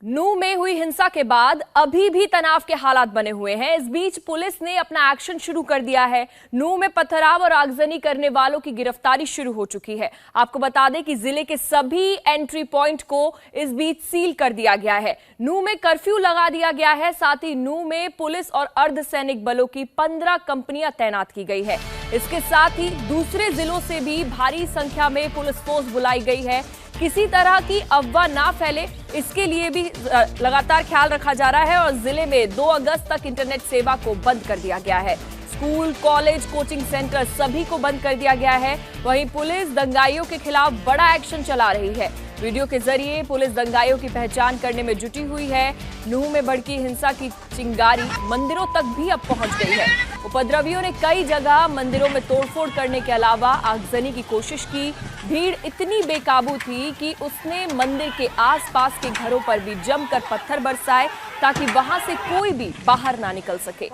नूह में हुई हिंसा के बाद अभी भी तनाव के हालात बने हुए हैं। इस बीच पुलिस ने अपना एक्शन शुरू कर दिया है। नूह में पथराव और आगजनी करने वालों की गिरफ्तारी शुरू हो चुकी है। आपको बता दें कि जिले के सभी एंट्री पॉइंट को इस बीच सील कर दिया गया है। नूह में कर्फ्यू लगा दिया गया है। साथ ही नूह में पुलिस और अर्धसैनिक बलों की 15 कंपनियां तैनात की गई है। इसके साथ ही दूसरे जिलों से भी भारी संख्या में पुलिस फोर्स बुलाई गई है। किसी तरह की अफवाह ना फैले, इसके लिए भी लगातार ख्याल रखा जा रहा है और जिले में 2 अगस्त तक इंटरनेट सेवा को बंद कर दिया गया है। स्कूल, कॉलेज, कोचिंग सेंटर सभी को बंद कर दिया गया है। वहीं पुलिस दंगाइयों के खिलाफ बड़ा एक्शन चला रही है। वीडियो के जरिए पुलिस दंगाइयों की पहचान करने में जुटी हुई है। नूह में भड़की हिंसा की चिंगारी मंदिरों तक भी अब पहुंच गई है। उपद्रवियों ने कई जगह मंदिरों में तोड़फोड़ करने के अलावा आगजनी की कोशिश की। भीड़ इतनी बेकाबू थी कि उसने मंदिर के आसपास के घरों पर भी जमकर पत्थर बरसाए ताकि वहां से कोई भी बाहर ना निकल सके।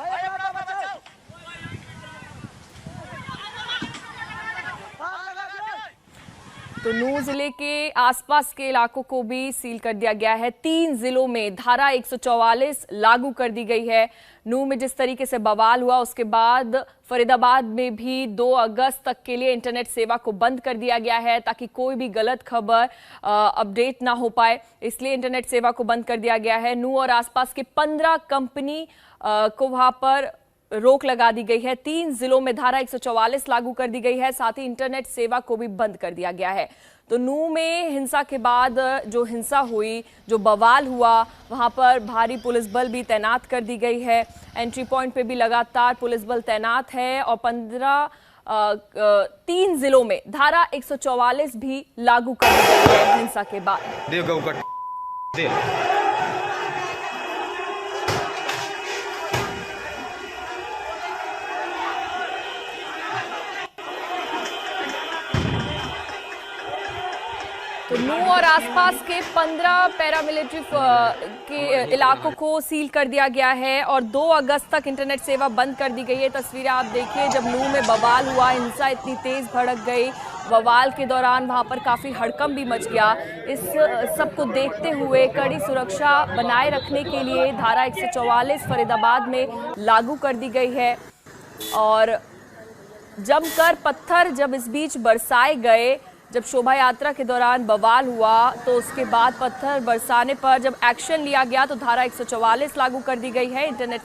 तो नूह जिले के आसपास के इलाकों को भी सील कर दिया गया है। 3 जिलों में धारा 144 लागू कर दी गई है। नूह में जिस तरीके से बवाल हुआ उसके बाद फरीदाबाद में भी 2 अगस्त तक के लिए इंटरनेट सेवा को बंद कर दिया गया है ताकि कोई भी गलत खबर अपडेट ना हो पाए। इसलिए इंटरनेट सेवा को बंद कर दिया गया है। नूह और आसपास के 15 कंपनी को वहां पर रोक लगा दी गई है। 3 जिलों में धारा 144 लागू कर दी गई है। साथ ही इंटरनेट सेवा को भी बंद कर दिया गया है। तो नूह में हिंसा के बाद जो हिंसा हुई, जो बवाल हुआ, वहां पर भारी पुलिस बल भी तैनात कर दी गई है। एंट्री पॉइंट पे भी लगातार पुलिस बल तैनात है और 3 जिलों में धारा 144 भी लागू कर दी गई है हिंसा के बाद। तो नूह और आसपास के 15 पैरामिलिट्री के इलाकों को सील कर दिया गया है और 2 अगस्त तक इंटरनेट सेवा बंद कर दी गई है। तस्वीरें आप देखिए, जब नूह में बवाल हुआ, हिंसा इतनी तेज भड़क गई, बवाल के दौरान वहां पर काफी हड़कंप भी मच गया। इस सबको देखते हुए कड़ी सुरक्षा बनाए रखने के लिए धारा 144 फरीदाबाद में लागू कर दी गई है और जमकर पत्थर जब इस बीच बरसाए गए, जब शोभा यात्रा के दौरान बवाल हुआ तो उसके बाद पत्थर बरसाने पर जब एक्शन लिया गया तो धारा 144 लागू कर दी गई है। इंटरनेट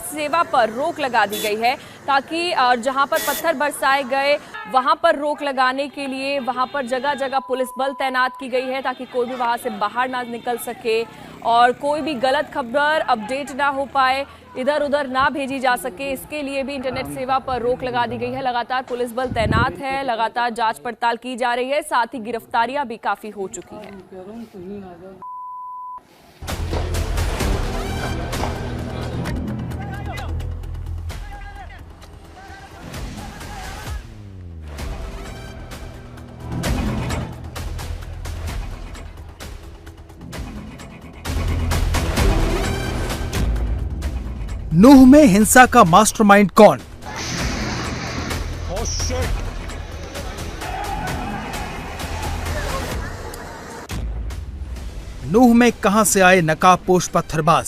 सेवा पर रोक लगा दी गई है ताकि जहां पर पत्थर बरसाए गए वहां पर रोक लगाने के लिए वहां पर जगह जगह पुलिस बल तैनात की गई है ताकि कोई भी वहां से बाहर ना निकल सके और कोई भी गलत खबर अपडेट ना हो पाए, इधर उधर ना भेजी जा सके। इसके लिए भी इंटरनेट सेवा पर रोक लगा दी गई है। लगातार पुलिस बल तैनात है, लगातार जांच पड़ताल की जा रही है, साथ ही गिरफ्तारियां भी काफी हो चुकी हैं। नूह में हिंसा का मास्टरमाइंड कौन? नूह में कहां से आए नकाबपोश पत्थरबाज?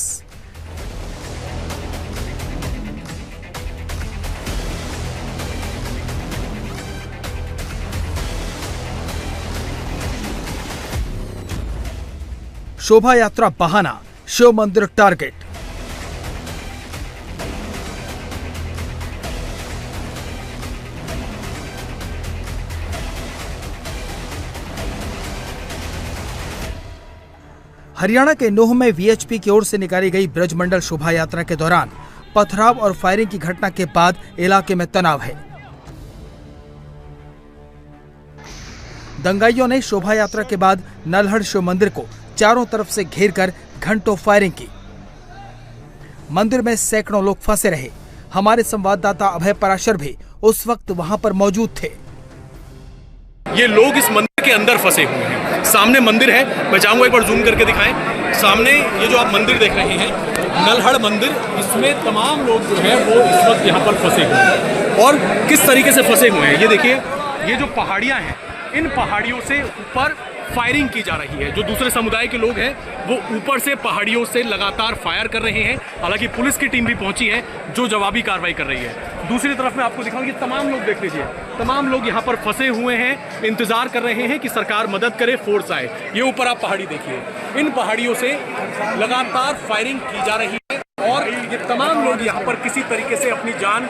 शोभा यात्रा बहाना, शिव मंदिर टारगेट। हरियाणा के नूह में वीएचपी की ओर से निकाली गई ब्रजमंडल शोभा यात्रा के दौरान पथराव और फायरिंग की घटना के बाद इलाके में तनाव है। दंगाइयों ने शोभा यात्रा के बाद नल्हड़ शिव मंदिर को चारों तरफ से घेरकर घंटों फायरिंग की। मंदिर में सैकड़ों लोग फंसे रहे। हमारे संवाददाता अभय पराशर भी उस वक्त वहां पर मौजूद थे। ये लोग इस मंदिर के अंदर फंसे हुए हैं। सामने मंदिर है, मैं चाहूंगा एक बार जूम करके दिखाएं। सामने ये जो आप मंदिर देख रहे हैं, नल्हड़ मंदिर, इसमें तमाम लोग जो है वो इस वक्त यहाँ पर फंसे हुए हैं। और किस तरीके से फंसे हुए हैं ये देखिए, ये जो पहाड़ियाँ हैं, इन पहाड़ियों से ऊपर फायरिंग की जा रही है। जो दूसरे समुदाय के लोग हैं वो ऊपर से पहाड़ियों से लगातार फायर कर रहे हैं। हालांकि पुलिस की टीम भी पहुंची है जो जवाबी कार्रवाई कर रही है। दूसरी तरफ मैं आपको दिखाऊं, ये तमाम लोग देख लीजिए, तमाम लोग यहाँ पर फंसे हुए हैं, इंतजार कर रहे हैं कि सरकार मदद करे, फोर्स आए। ये ऊपर आप पहाड़ी देखिए, इन पहाड़ियों से लगातार फायरिंग की जा रही है और ये तमाम लोग यहाँ पर किसी तरीके से अपनी जान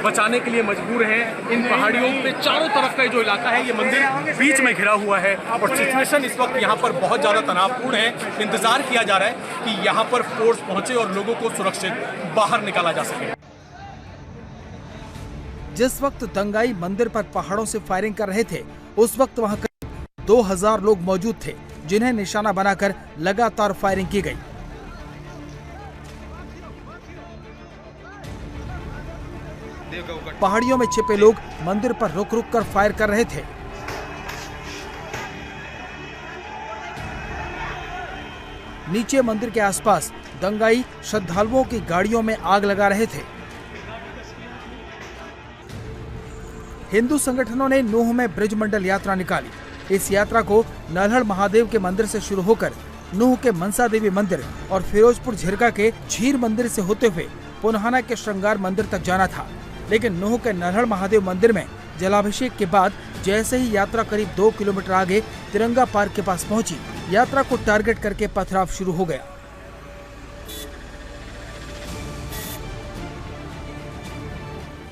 बचाने के लिए मजबूर हैं। इन पहाड़ियों पे चारों तरफ का जो इलाका है, ये मंदिर बीच में घिरा हुआ है और सिचुएशन इस वक्त यहाँ पर बहुत ज़्यादा तनावपूर्ण है। इंतजार किया जा रहा है कि यहाँ पर फोर्स पहुंचे और लोगों को सुरक्षित बाहर निकाला जा सके। जिस वक्त दंगाई मंदिर पर पहाड़ों से फायरिंग कर रहे थे, उस वक्त वहां करीब 2000 लोग मौजूद थे, जिन्हें निशाना बनाकर लगातार फायरिंग की गई। पहाड़ियों में छिपे लोग मंदिर पर रुक रुक कर फायर कर रहे थे। नीचे मंदिर के आसपास दंगाई श्रद्धालुओं की गाड़ियों में आग लगा रहे थे। हिंदू संगठनों ने नूह में ब्रिज मंडल यात्रा निकाली। इस यात्रा को नल्हड़ महादेव के मंदिर से शुरू होकर नूह के मनसा देवी मंदिर और फिरोजपुर झिरका के झीर मंदिर से होते हुए पुन्हाना के श्रृंगार मंदिर तक जाना था। लेकिन नूह के नल्हड़ महादेव मंदिर में जलाभिषेक के बाद जैसे ही यात्रा करीब 2 किलोमीटर आगे तिरंगा पार्क के पास पहुंची, यात्रा को टारगेट करके पथराव शुरू हो गया।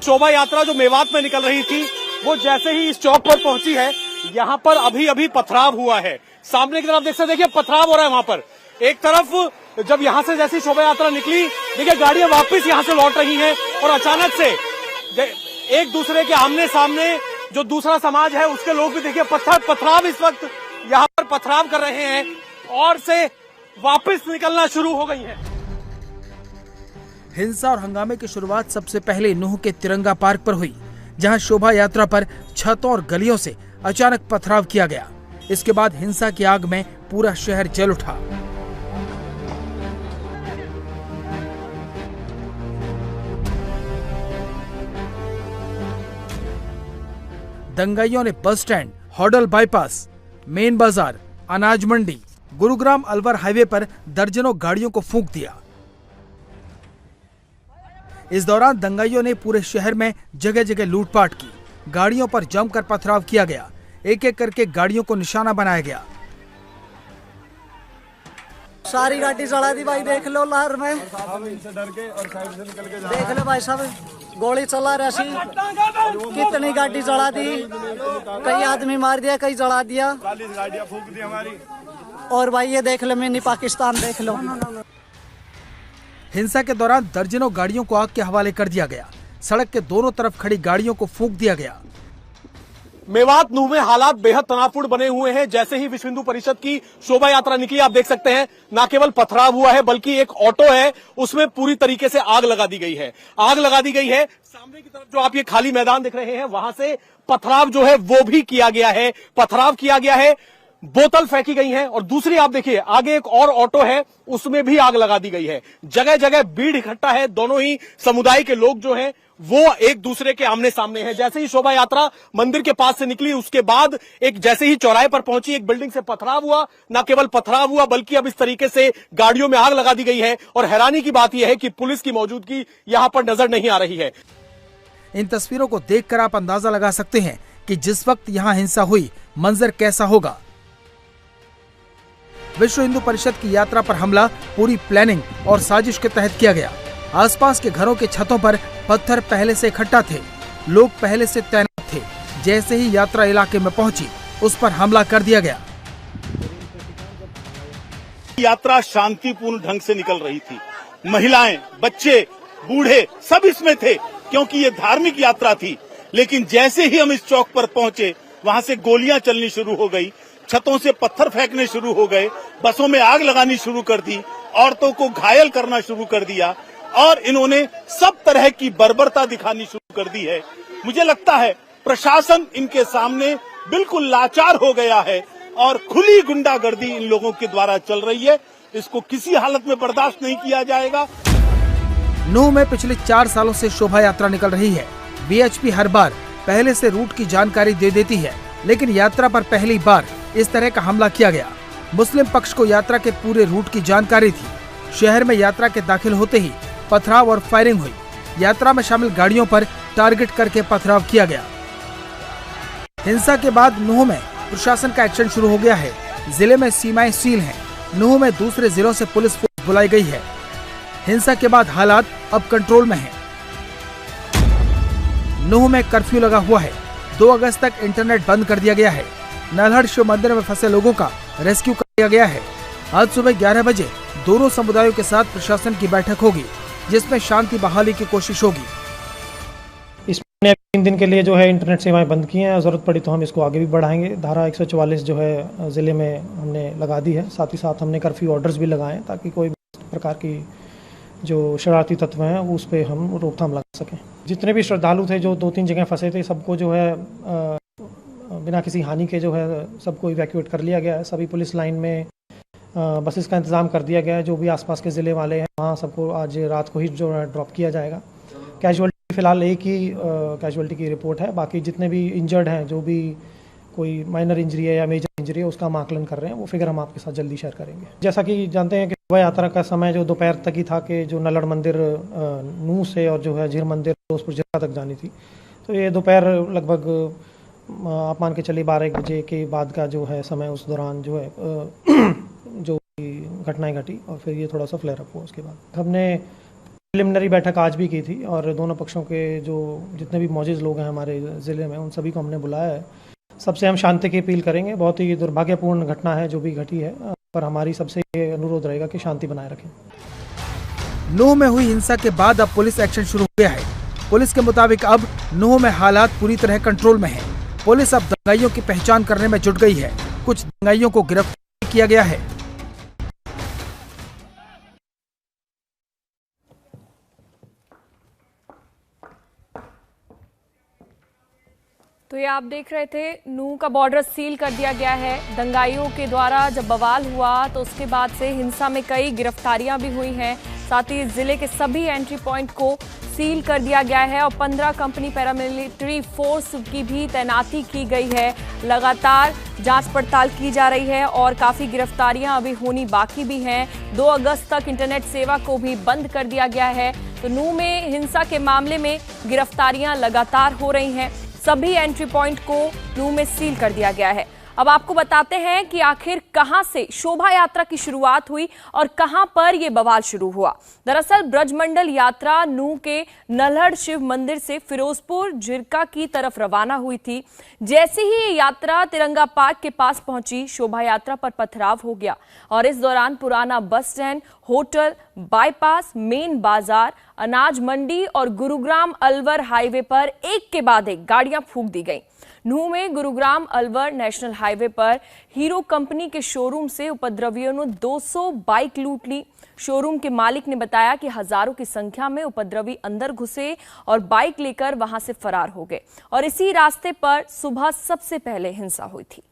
शोभा यात्रा जो मेवात में निकल रही थी, वो जैसे ही इस चौक पर पहुंची है, यहाँ पर अभी पथराव हुआ है। सामने की तरफ देख सकते, देखिए पथराव हो रहा है वहां पर। एक तरफ जब यहाँ से जैसी शोभा यात्रा निकली, देखिए गाड़ियां वापस यहाँ से लौट रही हैं और अचानक से एक दूसरे के आमने सामने जो दूसरा समाज है उसके लोग भी देखिए पथराव इस वक्त यहाँ पर पथराव कर रहे हैं और से वापस निकलना शुरू हो गई है। हिंसा और हंगामे की शुरुआत सबसे पहले नूह के तिरंगा पार्क पर हुई, जहां शोभा यात्रा पर छतों और गलियों से अचानक पथराव किया गया। इसके बाद हिंसा की आग में पूरा शहर जल उठा। दंगाइयों ने bus stand, Hodal bypass, main बाजार, अनाज मंडी, गुरुग्राम अलवर हाईवे पर दर्जनों गाड़ियों को फूंक दिया। इस दौरान दंगाइयों ने पूरे शहर में जगह जगह लूटपाट की। गाड़ियों पर जमकर पथराव किया गया। एक एक करके गाड़ियों को निशाना बनाया गया। सारी गाड़ी चला दी भाई, देख लो लहर में, देख लो भाई साहब, गोली चला रही, कितनी गाड़ी चला दी, कई आदमी मार दिया, कई जला दिया। 40 गाड़ियां फूंक दी हमारी। और भाई ये देख लो, मिनी पाकिस्तान देख लो। हिंसा के दौरान दर्जनों गाड़ियों को आग के हवाले कर दिया गया। सड़क के दोनों तरफ खड़ी गाड़ियों को फूंक दिया गया। मेवात नूह में हालात बेहद तनावपूर्ण बने हुए हैं। जैसे ही विश्व हिंदू परिषद की शोभा यात्रा निकली, आप देख सकते हैं न केवल पथराव हुआ है बल्कि एक ऑटो है उसमें पूरी तरीके से आग लगा दी गई है। आग लगा दी गई है। सामने की तरफ जो आप ये खाली मैदान देख रहे हैं, वहां से पथराव जो है वो भी किया गया है। पथराव किया गया है, बोतल फेंकी गई है और दूसरी आप देखिए आगे एक और ऑटो है, उसमें भी आग लगा दी गई है। जगह जगह भीड़ इकट्ठा है। दोनों ही समुदाय के लोग जो हैं वो एक दूसरे के आमने सामने हैं। जैसे ही शोभा यात्रा मंदिर के पास से निकली, उसके बाद एक जैसे ही चौराहे पर पहुंची, एक बिल्डिंग से पथराव हुआ। न केवल पथराव हुआ बल्कि अब इस तरीके से गाड़ियों में आग लगा दी गई है। और हैरानी की बात यह है कि पुलिस की मौजूदगी यहां पर नजर नहीं आ रही है। इन तस्वीरों को देखकर आप अंदाजा लगा सकते हैं कि जिस वक्त यहाँ हिंसा हुई, मंजर कैसा होगा। विश्व हिंदू परिषद की यात्रा पर हमला पूरी प्लानिंग और साजिश के तहत किया गया। आसपास के घरों के छतों पर पत्थर पहले से इकट्ठा थे। लोग पहले से तैनात थे। जैसे ही यात्रा इलाके में पहुंची, उस पर हमला कर दिया गया। यात्रा शांतिपूर्ण ढंग से निकल रही थी। महिलाएं, बच्चे, बूढ़े सब इसमें थे क्योंकि ये धार्मिक यात्रा थी। लेकिन जैसे ही हम इस चौक पर पहुंचे, वहां से गोलियां चलनी शुरू हो गई, छतों से पत्थर फेंकने शुरू हो गए, बसों में आग लगानी शुरू कर दी, औरतों को घायल करना शुरू कर दिया और इन्होंने सब तरह की बर्बरता दिखानी शुरू कर दी है। मुझे लगता है प्रशासन इनके सामने बिल्कुल लाचार हो गया है और खुली गुंडागर्दी इन लोगों के द्वारा चल रही है। इसको किसी हालत में बर्दाश्त नहीं किया जाएगा। नूह में पिछले 4 सालों से शोभा यात्रा निकल रही है। बीएचपी हर बार पहले से रूट की जानकारी दे देती है, लेकिन यात्रा पर पहली बार इस तरह का हमला किया गया। मुस्लिम पक्ष को यात्रा के पूरे रूट की जानकारी थी। शहर में यात्रा के दाखिल होते ही पथराव और फायरिंग हुई। यात्रा में शामिल गाड़ियों पर टारगेट करके पथराव किया गया। हिंसा के बाद नूंह में प्रशासन का एक्शन शुरू हो गया है। जिले में सीमाएं सील हैं। नूंह में दूसरे जिलों से पुलिस फोर्स बुलाई गई है। हिंसा के बाद हालात अब कंट्रोल में हैं। नूंह में कर्फ्यू लगा हुआ है। 2 अगस्त तक इंटरनेट बंद कर दिया गया है। नल्हड़ शिव मंदिर में फंसे लोगों का रेस्क्यू कर दिया गया है। आज सुबह 11 बजे दोनों समुदायों के साथ प्रशासन की बैठक होगी, जिसमें शांति बहाली की कोशिश होगी। इसमें 3 दिन के लिए जो है इंटरनेट सेवाएं बंद की हैं। जरूरत पड़ी तो हम इसको आगे भी बढ़ाएंगे। धारा 144 जो है जिले में हमने लगा दी है। साथ ही साथ हमने कर्फ्यू ऑर्डर्स भी लगाए हैं, ताकि कोई प्रकार की जो शरारती तत्व हैं उस पर हम रोकथाम लगा सकें। जितने भी श्रद्धालु थे जो 2-3 जगह फंसे थे, सबको जो है बिना किसी हानि के जो है सबको इवैक्यूएट कर लिया गया है। सभी पुलिस लाइन में बसेस का इंतज़ाम कर दिया गया है। जो भी आसपास के ज़िले वाले हैं वहाँ सबको आज रात को ही जो है ड्रॉप किया जाएगा। कैजुअल्टी फ़िलहाल एक ही कैजुअल्टी की रिपोर्ट है। बाकी जितने भी इंजर्ड हैं, जो भी कोई माइनर इंजरी है या मेजर इंजरी है, उसका हम आकलन कर रहे हैं। वो फिगर हम आपके साथ जल्दी शेयर करेंगे। जैसा कि जानते हैं कि शोभा यात्रा का समय जो दोपहर तक ही था कि जो नल्हड़ मंदिर नूंह से और जो है झीर मंदिर फिरोजपुर जिला तक जानी थी, तो ये दोपहर लगभग आप मान के चलिए 12-1 बजे के बाद का जो है समय, उस दौरान जो है जो घटनाएं घटी और फिर ये थोड़ा सा फ्लेयर अप हुआ। उसके बाद हमने प्रिलिमिनरी बैठक आज भी की थी और दोनों पक्षों के जो जितने भी मौजूद लोग हैं हमारे ज़िले में, उन सभी को हमने बुलाया है। सबसे हम शांति की अपील करेंगे। बहुत ही दुर्भाग्यपूर्ण घटना है जो भी घटी है, पर हमारी सबसे ये अनुरोध रहेगा कि शांति बनाए रखें। नूंह में हुई हिंसा के बाद अब पुलिस एक्शन शुरू हो गया है। पुलिस के मुताबिक अब नूंह में हालात पूरी तरह कंट्रोल में हैं। पुलिस अब दंगाइयों की पहचान करने में जुट गई है। कुछ दंगाइयों को गिरफ्तार किया गया है। तो ये आप देख रहे थे, नूंह का बॉर्डर सील कर दिया गया है। दंगाइयों के द्वारा जब बवाल हुआ तो उसके बाद से हिंसा में कई गिरफ्तारियां भी हुई हैं। साथ ही जिले के सभी एंट्री पॉइंट को सील कर दिया गया है और 15 कंपनी पैरामिलिट्री फोर्स की भी तैनाती की गई है। लगातार जांच पड़ताल की जा रही है और काफ़ी गिरफ्तारियां अभी होनी बाकी भी हैं। 2 अगस्त तक इंटरनेट सेवा को भी बंद कर दिया गया है। तो नूंह में हिंसा के मामले में गिरफ्तारियां लगातार हो रही हैं। सभी एंट्री पॉइंट को नूंह में सील कर दिया गया है। अब आपको बताते हैं कि आखिर कहां से शोभा यात्रा की शुरुआत हुई और कहां पर यह बवाल शुरू हुआ। दरअसल ब्रजमंडल यात्रा नूंह के नल्हड़ शिव मंदिर से फिरोजपुर झिरका की तरफ रवाना हुई थी। जैसे ही ये यात्रा तिरंगा पार्क के पास पहुंची, शोभा यात्रा पर पथराव हो गया और इस दौरान पुराना bus stand, hotel, bypass, main बाजार, अनाज मंडी और गुरुग्राम अलवर हाईवे पर एक के बाद एक गाड़ियां फूंक दी गईं। नूंह में गुरुग्राम अलवर नेशनल हाईवे पर हीरो कंपनी के शोरूम से उपद्रवियों ने 200 बाइक लूट ली। शोरूम के मालिक ने बताया कि हजारों की संख्या में उपद्रवी अंदर घुसे और बाइक लेकर वहां से फरार हो गए और इसी रास्ते पर सुबह सबसे पहले हिंसा हुई थी।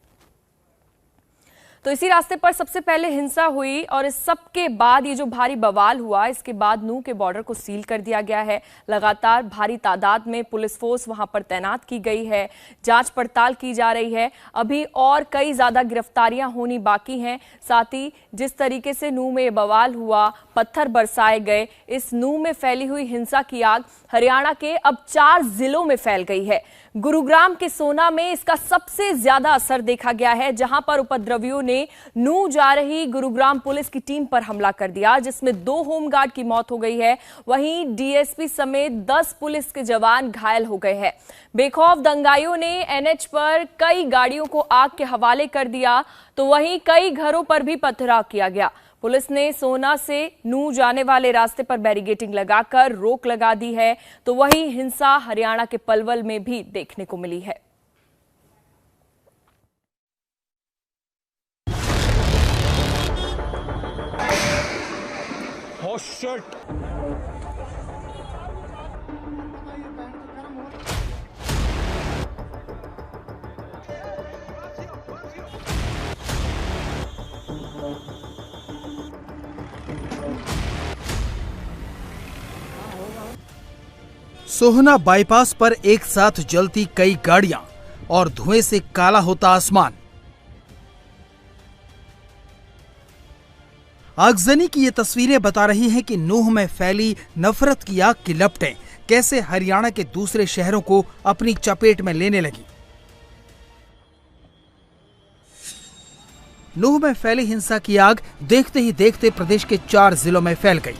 तो इसी रास्ते पर सबसे पहले हिंसा हुई और इस सब के बाद ये जो भारी बवाल हुआ, इसके बाद नूंह के बॉर्डर को सील कर दिया गया है। लगातार भारी तादाद में पुलिस फोर्स वहां पर तैनात की गई है। जांच पड़ताल की जा रही है। अभी और कई ज्यादा गिरफ्तारियां होनी बाकी हैं। साथ ही जिस तरीके से नूंह में ये बवाल हुआ, पत्थर बरसाए गए, इस नूंह में फैली हुई हिंसा की आग हरियाणा के अब 4 जिलों में फैल गई है। गुरुग्राम के सोना में इसका सबसे ज्यादा असर देखा गया है, जहां पर उपद्रवियों ने नूंह जा रही गुरुग्राम पुलिस की टीम पर हमला कर दिया, जिसमें 2 होमगार्ड की मौत हो गई है। वहीं डीएसपी समेत 10 पुलिस के जवान घायल हो गए हैं। बेखौफ दंगाइयों ने एनएच पर कई गाड़ियों को आग के हवाले कर दिया, तो वहीं कई घरों पर भी पथराव किया गया। पुलिस ने सोना से नूंह जाने वाले रास्ते पर बैरिकेडिंग लगाकर रोक लगा दी है। तो वही हिंसा हरियाणा के पलवल में भी देखने को मिली है। सोहना बाईपास पर एक साथ जलती कई गाड़ियां और धुएं से काला होता आसमान। आगजनी की ये तस्वीरें बता रही हैं कि नूह में फैली नफरत की आग की लपटें कैसे हरियाणा के दूसरे शहरों को अपनी चपेट में लेने लगी। नूह में फैली हिंसा की आग देखते ही देखते प्रदेश के 4 जिलों में फैल गई।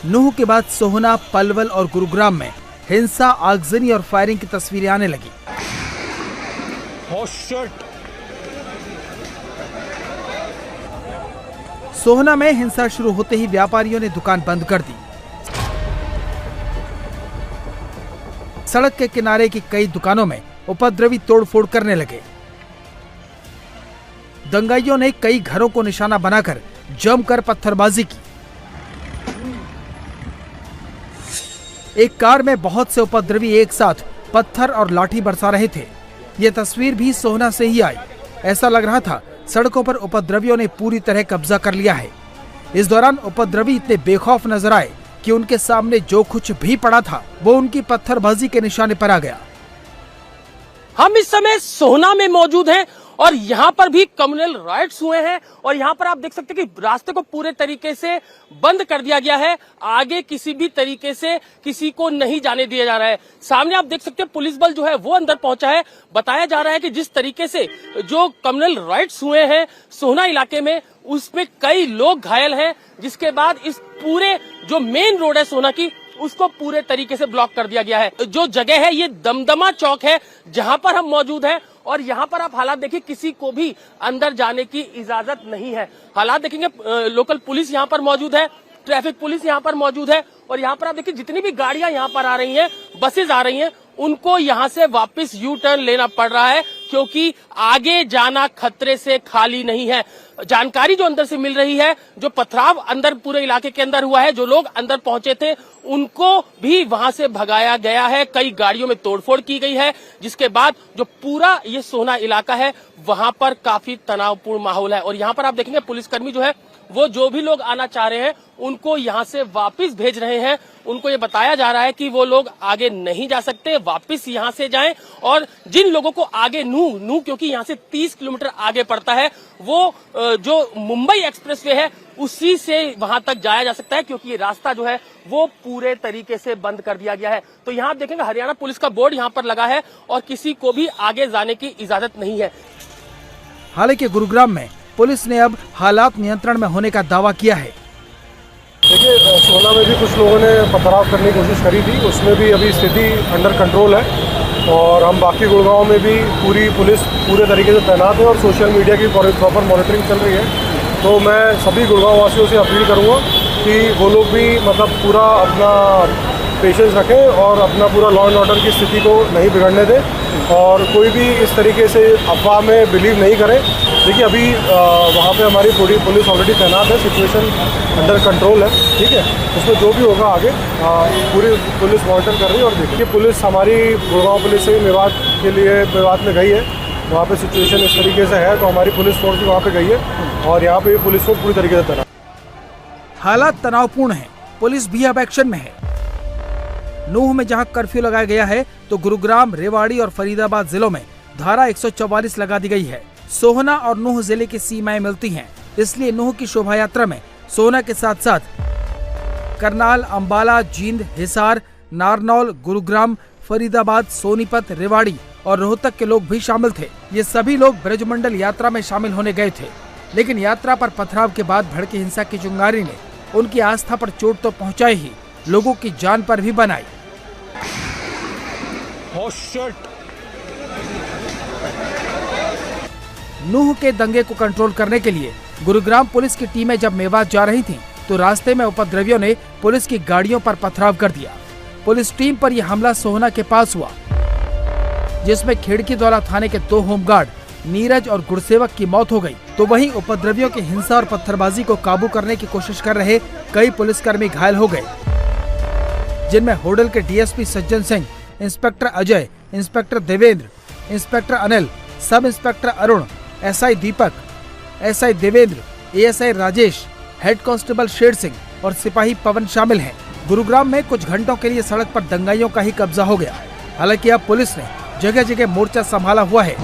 नूह के बाद सोहना, पलवल और गुरुग्राम में हिंसा, आगजनी और फायरिंग की तस्वीरें आने लगी। सोहना में हिंसा शुरू होते ही व्यापारियों ने दुकान बंद कर दी। सड़क के किनारे की कई दुकानों में उपद्रवी तोड़फोड़ करने लगे। दंगाइयों ने कई घरों को निशाना बनाकर जमकर पत्थरबाजी की। एक कार में बहुत से उपद्रवी एक साथ पत्थर और लाठी बरसा रहे थे। यह तस्वीर भी सोहना से ही आई। ऐसा लग रहा था सड़कों पर उपद्रवियों ने पूरी तरह कब्जा कर लिया है। इस दौरान उपद्रवी इतने बेखौफ नजर आए कि उनके सामने जो कुछ भी पड़ा था वो उनकी पत्थरबाजी के निशाने पर आ गया। हम इस समय सोहना में मौजूद हैं और यहाँ पर भी कम्युनल राइट्स हुए हैं और यहाँ पर आप देख सकते हैं कि रास्ते को पूरे तरीके से बंद कर दिया गया है। आगे किसी भी तरीके से किसी को नहीं जाने दिया जा रहा है। सामने आप देख सकते हैं पुलिस बल जो है वो अंदर पहुंचा है। बताया जा रहा है कि जिस तरीके से जो कम्युनल राइट्स हुए हैं सोहना इलाके में, उसमें कई लोग घायल हैं, जिसके बाद इस पूरे जो मेन रोड है सोहना की उसको पूरे तरीके से ब्लॉक कर दिया गया है। जो जगह है ये दमदमा चौक है जहां पर हम मौजूद हैं और यहाँ पर आप हालात देखिए, किसी को भी अंदर जाने की इजाजत नहीं है। हालात देखेंगे, लोकल पुलिस यहाँ पर मौजूद है, ट्रैफिक पुलिस यहाँ पर मौजूद है और यहाँ पर आप देखिए जितनी भी गाड़ियां यहाँ पर आ रही हैं, बसेज आ रही हैं, उनको यहाँ से वापस यू टर्न लेना पड़ रहा है क्योंकि आगे जाना खतरे से खाली नहीं है। जानकारी जो अंदर से मिल रही है, जो पथराव अंदर पूरे इलाके के अंदर हुआ है, जो लोग अंदर पहुंचे थे उनको भी वहां से भगाया गया है। कई गाड़ियों में तोड़फोड़ की गई है, जिसके बाद जो पूरा ये सोहना इलाका है वहां पर काफी तनावपूर्ण माहौल है। और यहाँ पर आप देखेंगे पुलिसकर्मी जो है वो जो भी लोग आना चाह रहे हैं उनको यहाँ से वापस भेज रहे हैं। उनको ये बताया जा रहा है कि वो लोग आगे नहीं जा सकते, वापस यहाँ से जाएं। और जिन लोगों को आगे नूह क्योंकि यहाँ से 30 किलोमीटर आगे पड़ता है, वो जो मुंबई एक्सप्रेसवे है उसी से वहां तक जाया जा सकता है क्योंकि ये रास्ता जो है वो पूरे तरीके से बंद कर दिया गया है। तो यहाँ आप देखेंगे हरियाणा पुलिस का बोर्ड यहाँ पर लगा है और किसी को भी आगे जाने की इजाजत नहीं है। हालांकि गुरुग्राम में पुलिस ने अब हालात नियंत्रण में होने का दावा किया है। देखिए, सोहना में भी कुछ लोगों ने पथराव करने की कोशिश करी थी, उसमें भी अभी स्थिति अंडर कंट्रोल है और हम बाकी गुड़गांव में भी पूरी पुलिस पूरे तरीके से तैनात है और सोशल मीडिया की प्रॉपर मॉनिटरिंग चल रही है। तो मैं सभी गुड़गांव वासियों से अपील करूँगा कि वो लोग भी मतलब पूरा अपना पेशेंस रखें और अपना पूरा लॉ एंड ऑर्डर की स्थिति को नहीं बिगड़ने दें और कोई भी इस तरीके से अफवाह में बिलीव नहीं करें। देखिए, अभी वहाँ पे हमारी पूरी पुलिस ऑलरेडी तैनात है, सिचुएशन अंडर कंट्रोल है, ठीक है। उसमें जो भी होगा आगे पूरी पुलिस मॉनिटर कर रही है। और देखिए, पुलिस हमारी गुड़गांव पुलिस से मेवात के लिए मेवात में गई है, वहाँ पे सिचुएशन इस तरीके से है तो हमारी पुलिस फोर्स भी वहाँ पे गई है और यहाँ पे पुलिस फोर्स पूरी तरीके से तैनात। हालात तनावपूर्ण है, पुलिस भी अब एक्शन में है। नूह में जहां कर्फ्यू लगाया गया है तो गुरुग्राम, रेवाड़ी और फरीदाबाद जिलों में धारा 144 लगा दी गई है। सोहना और नूह जिले की सीमाएं मिलती हैं, इसलिए नूह की शोभा यात्रा में सोहना के साथ साथ करनाल, अंबाला, जींद, हिसार, नारनौल, गुरुग्राम, फरीदाबाद, सोनीपत, रेवाड़ी और रोहतक के लोग भी शामिल थे। ये सभी लोग ब्रजमंडल यात्रा में शामिल होने गए थे, लेकिन यात्रा पर पथराव के बाद भड़की हिंसा की चिंगारी ने उनकी आस्था पर चोट तो पहुंचाई ही, लोगों की जान पर भी बनाई। नूह के दंगे को कंट्रोल करने के लिए गुरुग्राम पुलिस की टीमें जब मेवात जा रही थीं, तो रास्ते में उपद्रवियों ने पुलिस की गाड़ियों पर पथराव कर दिया। पुलिस टीम पर यह हमला सोहना के पास हुआ, जिसमें खिड़की दौला थाने के 2 होमगार्ड नीरज और गुड़सेवक की मौत हो गई। तो वहीं उपद्रवियों की हिंसा और पत्थरबाजी को काबू करने की कोशिश कर रहे कई पुलिसकर्मी घायल हो गए, जिनमें होडल के DSP Sajjan Singh, inspector Ajay, inspector Devendra, inspector Anil, sub inspector Arun, SI Deepak, SI Devendra, ASI Rajesh, head constable Sher Singh और सिपाही पवन शामिल हैं। गुरुग्राम में कुछ घंटों के लिए सड़क पर दंगाइयों का ही कब्जा हो गया। हालांकि अब पुलिस ने जगह जगह मोर्चा संभाला हुआ है।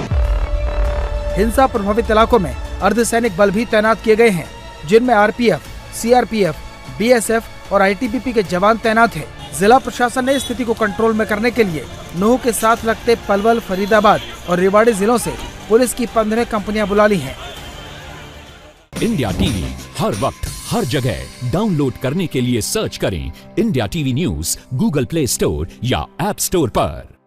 हिंसा प्रभावित इलाकों में अर्धसैनिक बल भी तैनात किए गए हैं, जिनमें आरपीएफ, सीआरपीएफ, बीएसएफ और आईटीबीपी के जवान तैनात हैं। जिला प्रशासन ने स्थिति को कंट्रोल में करने के लिए नूह के साथ लगते पलवल, फरीदाबाद और रेवाड़ी जिलों से पुलिस की 15 कंपनियां बुला ली हैं। इंडिया टीवी हर वक्त हर जगह डाउनलोड करने के लिए सर्च करें India TV news Google play store या ऐप स्टोर पर।